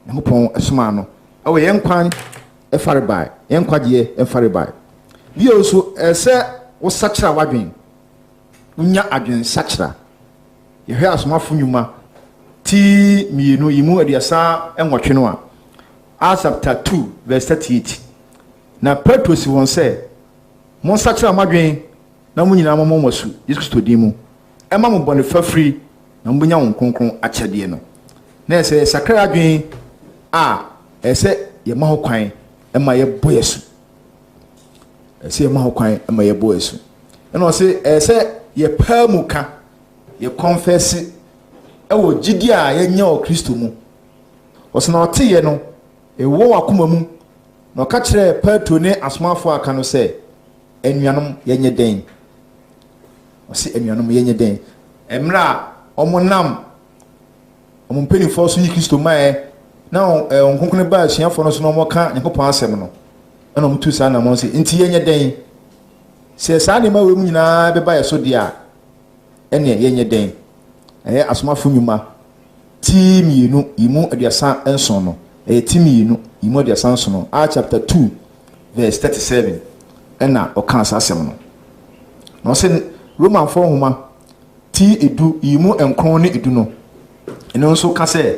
ne hopon esoma no ewe yenkwan efare bai yenkwaje efare bai bi oso ese wo sachira wadwen unya adwen sachira yehwe asomafo nyuma ti mienu yimu adiasa enwotwe no a chapter 2 verse 38 na Petro si won se mon sachira madwen na munyina momosu Yesu Kristo di mu ema mo bone fafiri na mbunya won kronkron akyade no na ese sakra adwen ese ye ma ho kwan ema ye bo Yesu ese ye ma ho kwan ema ye bo Yesu ena ose ese ye pamuka ye confess ewo gidi a ye nya o Kristo mu osna oteye no ewo akoma mu na ka kire Petro ne asomafo aka no se enuanom ye nye den osi enuanom ye nye den emra omonam omonpeni fo so yi Kristo mae na onkonkone ba asuafo no so no moka Yakobon asem no na mutu sa na mo se nti ye nye den se sa ne ma we mu nyina be ba ye so dia ene ye nye den asomafo nyuma ti mienu imu adiasa enson no ti mienu imu adiasa enson no chapter 2 verse 37 ena oka asasem no no se Roman 4 homa ti edu imu enkron ne edu no ene nso ka se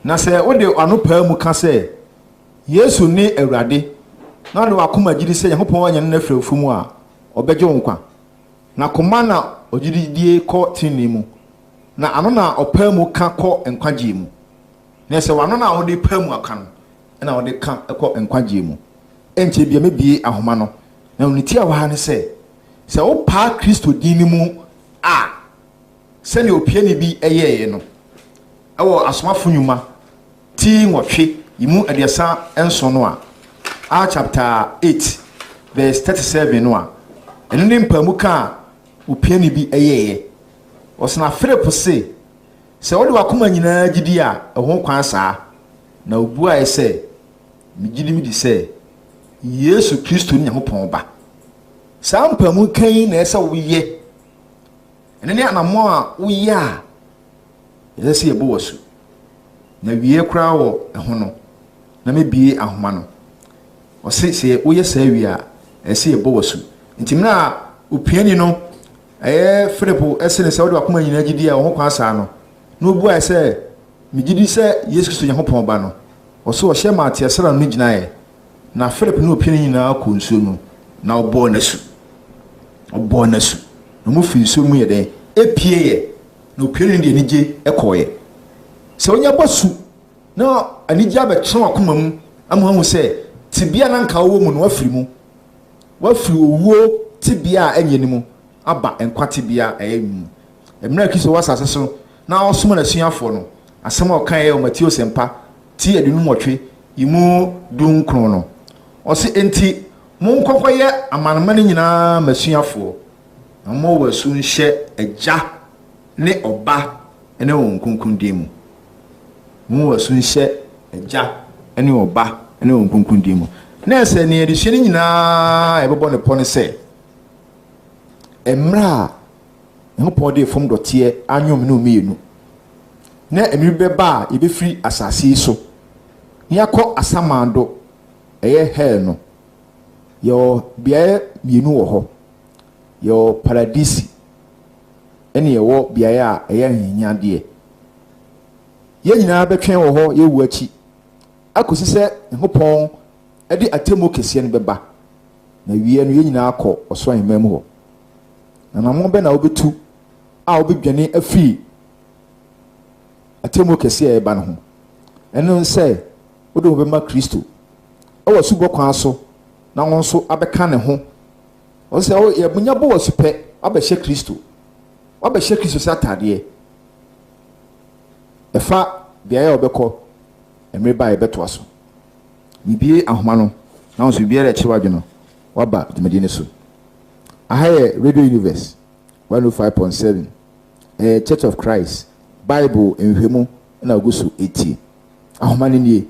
na se wode anopa mu ka se Yesu ni Awurade na do akoma gidi se Yakobon anya na frɛfu mu a obegye wonkwa na koma na ogididie ko tini mu na ano na opa mu ka ko enkwagye mu na se wano na wode pa mu aka no na wode ka ko enkwagye mu enche bia mebie ahoma no na uniti a wa ne se o pa Kristo din mu se ne opie ne bi eyeye no ewo asomafo nyuma ti nwotwe yimu adiasa enso no a chapter 8 verse 37 no eno ne mpamu ka opie ne bi eyeye osna Philip se wode wakoma nyina gidi a ho kwan saa na obu a ese migidi mi di se Yesu Kristo ni Yakobon ba saa mpamu kan na ese wo ye ene ne anamo a wo ye a yesi ebo wosu na wie kura wo ho no na mebie ahoma no se wo ye saa wie a ese ebo wosu ntimna opiani no Philip esene se wode wakoma nyina gidi a ho kwan saa no no bu a se migidi se Yesu Kristo Yakobon ba no oso hye Matias sara no ginae na Philip no opiani nyina akonsuo no na obo nasu no mu fi nsuo mu ye den epie ye na opiani de anije ekoye se onya bosu na anije abetwe wakoma mu amhu se tibia na nka wo mu no afiri mu wafiri owuo tibia enye ni mu aba enkwate bia mu emra Kristo wasase so na osoma na suafo no asem o kan o Matthew sempa ti adunu motwe imu dunkron no o se enti mon kokoye amanman nyina masuafo na mo wasu nhye agya ne oba ene won kunkun dem mo wasu nhye agya ene oba ene won kunkun dem na ese ne edihye nyina ebebo ne pone se emra Yakobon de fom dote anyom no mienu na emri beba e be free asase so ni akọ asamando hell no yo bia mienu wo ho yo paradisi ene ye wo bia a hinya de ye nyina betwen wo ho ye wu achi akosi se Yakobon edi atemo kese no beba na wie no ye nyina akọ oso ahemam ho na namo be na obetu a obedwane afi atemo kese e ba no ho eno nse odo obema Kristo o wasu bokwan so na won so abeka ne ho o se o ye bunya bo wasu pe abehye Kristo satade efa bia ye obekọ emre ba e beto aso bibie ahoma no na won so bia re chiwadwe no waba dwumadi ne so ahaye Radio Universe 105.7 Church of Christ Bible nhwemu na ogusu 80 ahomani nie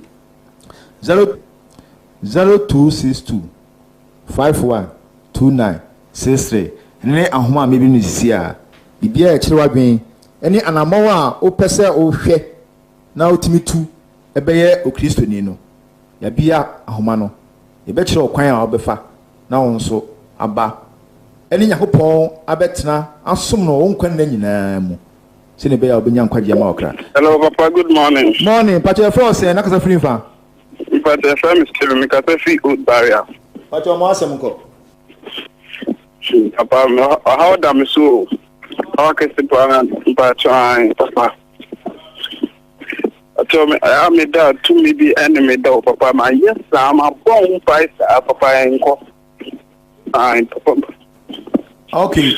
0262 512963 ne ahoma mebi no sisi a bibia e kire wadwen ene anamawo a opese ohwe na otimi tu ebeye okristoni no ya bia ahoma no ebe kire okwan a obefa na wonso aba ene yakopon abetena asom no wonkwan na nyina mu se ne be ya obenya nkwaje ma okra. Hello papa, good morning. Morning Pacho Force na kasa free fa. Papa Sam Steven mi kasa fi Old Barrier. Pacho mo asem ko. Papa, how da me so? How can se para papa? Ato me I am da to me be enemy da papa ma yes am bon price papa enko. Papa. Okay.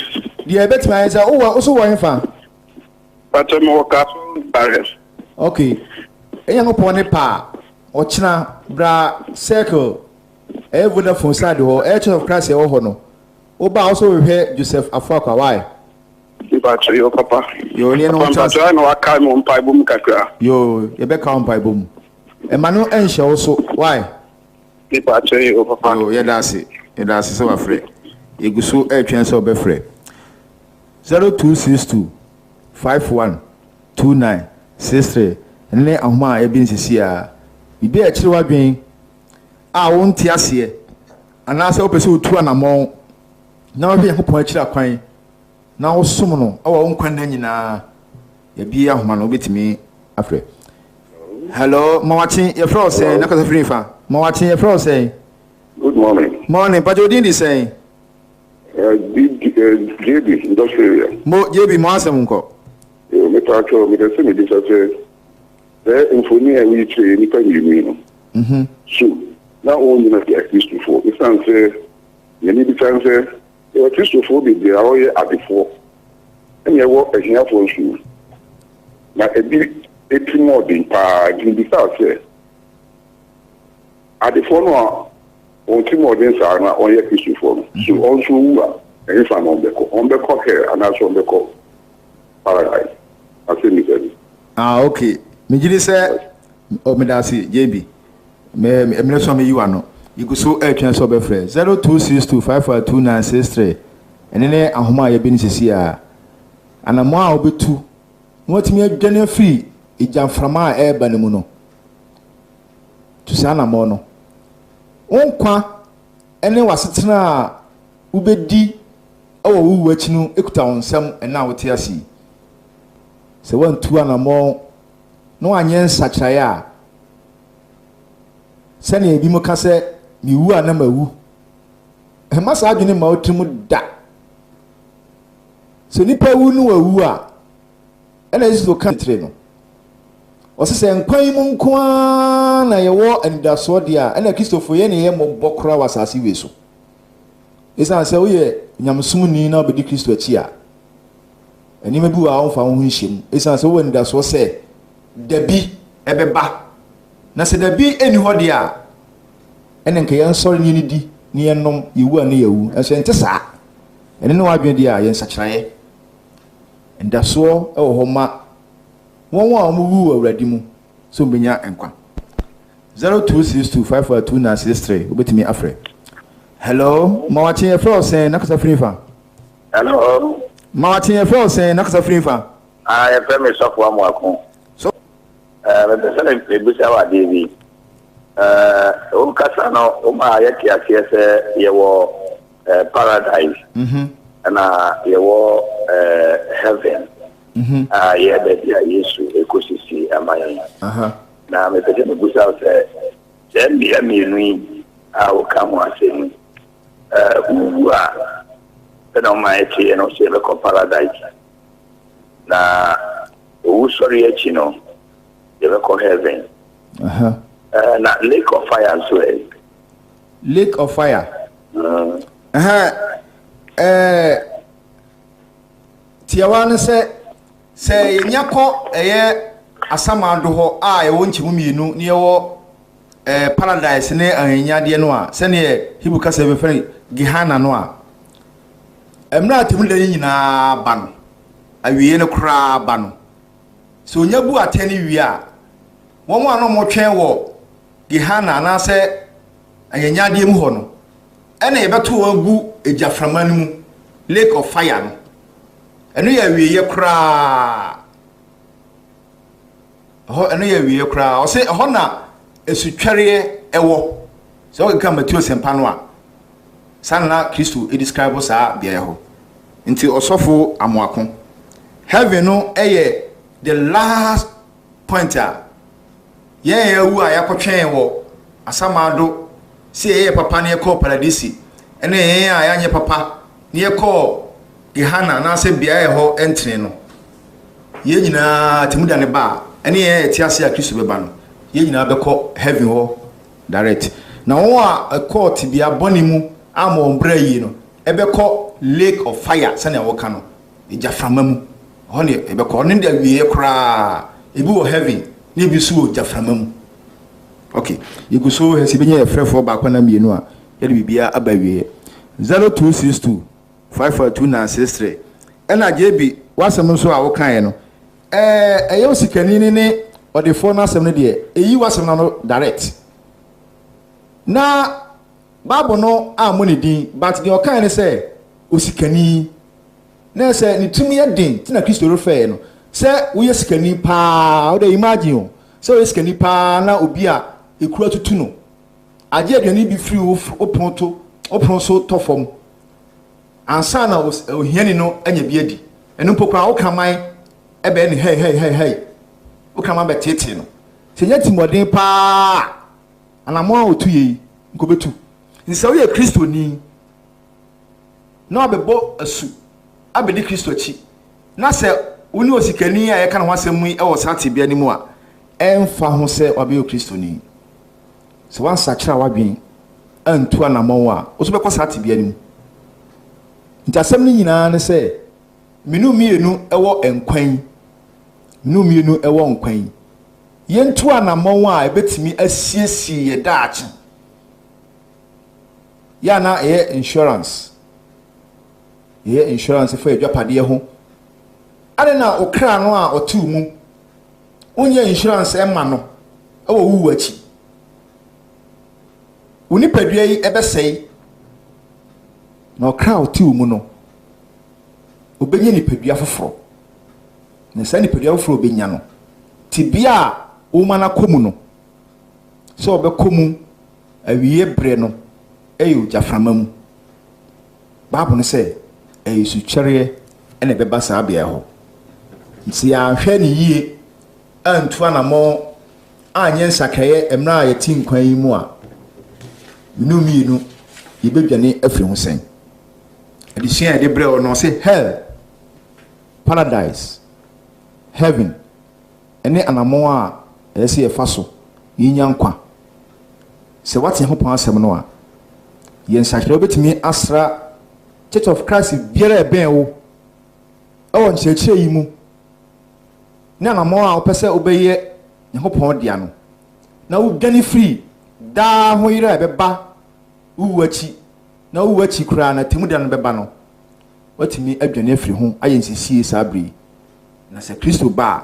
The bet my say oh also wan fa. Pacho me waka Barrier. Okay. Eya no pone pa ochina bra circle e Vodafone side ho Church of Christ e ho no. Oba also we hear Joseph Afakwa why? Pacho yo papa. Yo ni no chance. Pacho no waka mo mpa ibo mkakra. Yo ye be ka mpa ibo mu. E ma no enhye also why? Pacho yo papa. Yo ye da se so afre yeguso etwen se obefre 0262 512963 ne ahoma e bi nsisi a bibi a kire wadwen a wonte ase anase opese otu anamon na obi yakopon akira kwan na wosom no awa wonkwan na nyina ya bi ahoma no obetimi afre. Hello mawati ye fro say na kasa free fa mawati ye fro say Good morning. morning Pacho din di say JB industrial. mo JB mo asem nko Me Pacho me dey say me dey say infoni we tre ni pa ni no. So now all you know the Christopher. It's say you need to say Christopher be there all at before. And you work as here for you. Na e bi eti more than pa in the south say. At the phone on Timor than Sarah on your Christopher. So also if I'm on the here and also on the call. Paradise. I say me say. Okay. Me gidi say o me da si JB. Me so me you ano. You go so etwen so be frɛ 0262542963 ene ne ahoma ye bi ni sisi a anamo a obetu wotimi adwane free ijamframa a eba ne mu no tu sa anamo no onkwa ene wasetena a ubedi awo wuwu akinu ekuta wonsam ena wote asi se wantu anamo no anye nsakyrae a sani ebi mo ka se mi wu ana mawu e masa adwene ma otimu da so nipa wu no wawu a ena yesu ka tre no o se nkwan mu nko na ye wo anidaso dia ena Christopher ye ne ye mo bokora wasase we so esa se wo ye nyamsum ni na obedi Kristo achi a eni ma bi wa onfa ho nhiem esa se wo anidaso se dabi ebeba na se dabi eni ho dia ene nke yen sori ni di ni yenom yewu ane yewu enso ente saa ene no wadwen dia yen sakyrae ndaso e wo homa won a mu wu awradi mu so benya enkwa 0262542963 obetimi afre. Hello mawati e fro sen na kasa frifa. Hello mawati e fro sen na kasa frifa. e fe me so fo amwako so me be sele e bi sa wa devi o kasa no o ma ya ki ase ye wo paradise na ye wo heaven ye be dia Yesu ekosisi amayan na me pese me busa se mi anu a o kamo asemi uwa na ma eti no se be ko paradise na o sorry echi no ye be ko heaven na lake of fire as well. Lake of fire. Tiawan se nyako asamado ho a ye wonchimu mienu ne wo paradise ne anyade no a se ne Hebrew kasa be fere Gehenna no a emra temu da nyina ba no awie ne kura ba no so nyabu atani wie a won wa no mo twen wo Gehana na se anyanyade mu ho no ene yebeto agu ejaframa no mu lake of fire no eno ya wie ye kura ho eno ya wie kura o se ho na esutware ewo so o ka Matthew sempa no a sanna Kristo e describe sa bia ho nti osofo amoako heaven no the last pointer ye wu a yakotwen wo asamado se ye papa ne ko paradise ene ye a yanye papa ne ko Gehana na se bia ho entene no ye nyina temuda ne ba ene ye tiase a Kristo beba no ye nyina be ko heaven ho direct na wo a court bia boni mu amombra yi no ebe ko lake of fire sane wo ka no ejaframa mu ho ne ebe ko ne da wie kra ebi wo heaven ni bi so jaframa mu. Okay, you go so hesi benya frefo ba kwa na mienu a ye bibia abawie 0262 542963 ena jebi wasem so a wo kan no eyo sikani ne odefo na asem ne de eyi wasem na no direct na babo no amoni din but de okan ne say osikani na say ni tumi yedin tina Kristo refer no say wo yesikani pa o de imagine so yesikani pa na obi a ekura tutu no age aduani bi free opon so tofom ansa na ohiani no anya bi adi eno pokra wo kaman ebe ni hey wo kaman betete no senya timodin pa anamo a otu yi nkobetu nsa wo ye Kristo ni na obebo asu abedi Kristo chi na se woni osikani a ye kana hwasem mu e wo sate bia ni mu a emfa ho se obe Kristo ni so wan sakira wadwen antu anamo a wo so be ko sate bia ni mu ntasem ni nyina ne se minu mienu ewo enkwan minu mienu ewo nkwan yentu anamo a ebetimi asiesie ye daachi ya na insurance for edwapade ho ade na okra no a otu mu onye insurance ema no ewo wuwu achi uni padua yi ebesei na okra otu mu no obenye ni padua foforo na sa ni padua foforo obenya no tibia wo mana komu no so obekomu awie bre no eyo jaframa mu babu no se eyo suchere ene beba sa bia ho nti ya hwe ni yie antu anamo anye nsakaye emra yeti nkwan yi mu a minuminu yebedwane afri ho sen adisia de bre o no se hell paradise heaven ene anamo a ese ye faso yinya nkwa se wate ho pon asem no a yen sakre obetimi asra Church of Christ biere ben wo awon cheche yi mu na anamo a opese obeye ne ho pon dia no na wo dwane free da ho yira ebeba wo achi na wo achi kura na temu dia no beba no watimi adwane afri ho ayensisie sabri na se Kristo ba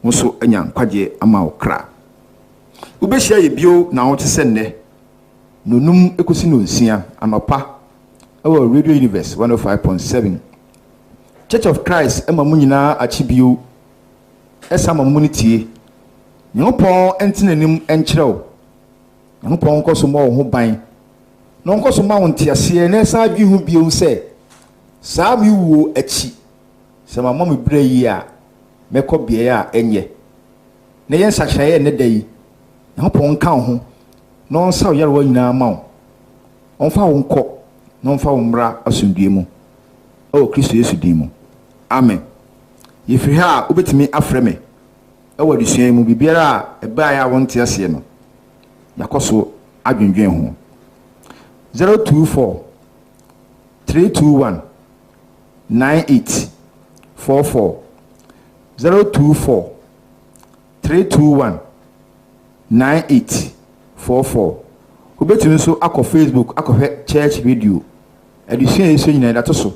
wo so anya nkwaje ama wo kra wo be hia ye bio na wo tese nne nonum ekosi no nsia anopa our Radio Universe 105.7 Church of Christ ema munyina achi bio esa mamunitie nyopon entinanim enkyerɛw nyopon nkoso ma wo ho ban no nkoso ma wo ntiase na esa adwi hu bio sɛ saa mi wuo achi sɛ mama me bra yi a mekɔ bia a enye na yen sakraye ne dai nyopon kan ho no nsa yare wa nyina ma wo onfa wo nkɔ no nfa wo mra asundue mu o Kristo Yesu din mu amen yefiri ha obetimi afrɛ me ewa dusua mu bibiara eba ya wonte ase no yakoso adwendwen ho 024 321 9844 024 321 9844 obetimi so akọ Facebook akọ church radio adusua yeso nyina dato so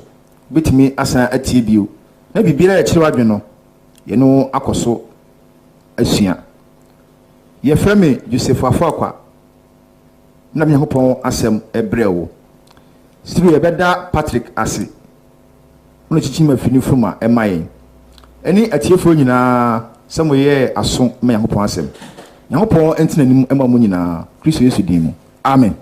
betimi asan atie bio na bibira ya kyerɛ wadwe no ye no akoso asua ye frame Joseph Afakwa na Nyankopɔn asɛm ebrɛwo siru ye bɛda Patrick ase no chichi mafini fuma emayen eni atiefo nyinaa sɛmo ye aso ma Nyankopɔn asɛm Nyankopɔn entina nim ema mo nyinaa Kristo Yesu din mu amen.